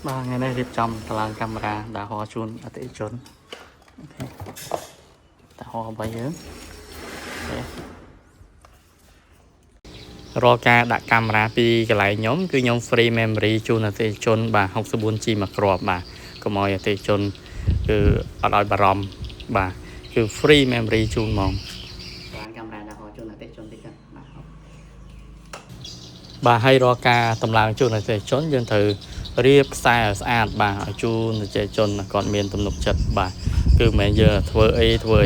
Ba ngày nay liệp trong là camera đã ho chun ở tại chốn đã ho bay hướng Roca đặt camera pi cái lại nhóm cứ nhóm free memory chun ở tại chốn bà học số 4 chi mà crop bà có mọi ở tại chốn cứ ở đòi bà rom bà cứ free memory chun mong camera đã ho chun ở tại chốn tích bà hay Roca tầm làng chun ở tại chốn dân thửរៀបខ្សែស្អាតបាទឲ្យជូនប្រជាជនគាត់មានទំនុកចិត្តបាទគឺមិនយើងធ្វើអីធ្វើ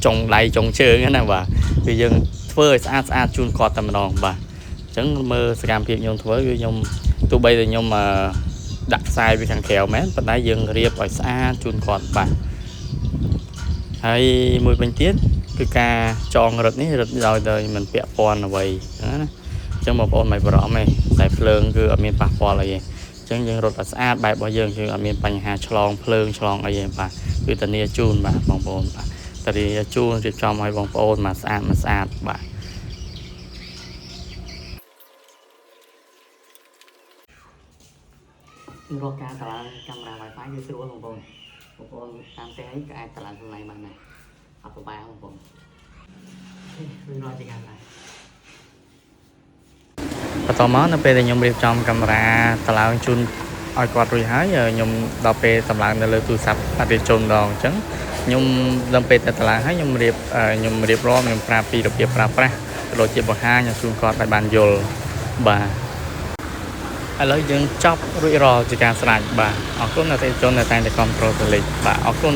ចុងដៃចុងជើងណាបាទគឺយើងធ្វើឲ្យស្អាតជូនគាត់តែម្ដងបាទអញ្ចឹងមើលសកម្មភាពខ្ញុំធ្វើគឺខ្ញុំទោះបីតែខ្ញុំដាក់ខ្សែពីខាងក្រៅមែនប៉ុន្តែយើងរៀបឲ្យស្អាតជូនគាត់បាទហើយមួយវិញទៀតគឺការចងរឹតនេះរឹតដោយតែមិនពាក់ព័ន្ធអ្វីណាអញ្ចឹងបងប្អូនមិនបារម្ភទេតែភ្លើងគឺអត់មានប៉ះពាល់អីទេចឹងយើងរត់ឲ្យស្អាតបែបរបស់យើងគឺអត់មានបញ្ហាឆ្លងភ្លើងឆ្លងអីទេបាទគឺធានាជូនបាទបងប្អូនបាទធានាជូនរៀបចំឲ្យបងប្អូនមកស្អាតបាទរកការតឡាកាមេរ៉ា Wi-Fi គឺស្រួលបងប្អូនតាមផ្ទះអីក៏អាចតឡាខ្លួនឯងបានដែរអត់ពិបាកបងប្អូនវារកជាការដែរបន្តមកនៅពេលដែលខ្ញុំរៀបចំកាមេរ៉ាតឡើងជូនឲ្យគាត់រួចហើយខ្ញុំដល់ពេលតម្លើងនៅលើទូរស័ព្ទអតិថិជនម្ដងអញ្ចឹងខ្ញុំដល់ពេលតែតម្លើងហើយខ្ញុំរៀបរាប់ខ្ញុំប្រាប់ពីរបៀបប្រើប្រាស់ក៏ដូចជាបង្ហាញឲ្យជូនគាត់ឲ្យបានយល់បាទឥឡូវយើងចប់រួចរាល់ជាការស្រេចបាទអរគុណអតិថិជនដែលតែងតែគាំទ្រទៅលេខបាទអរគុណ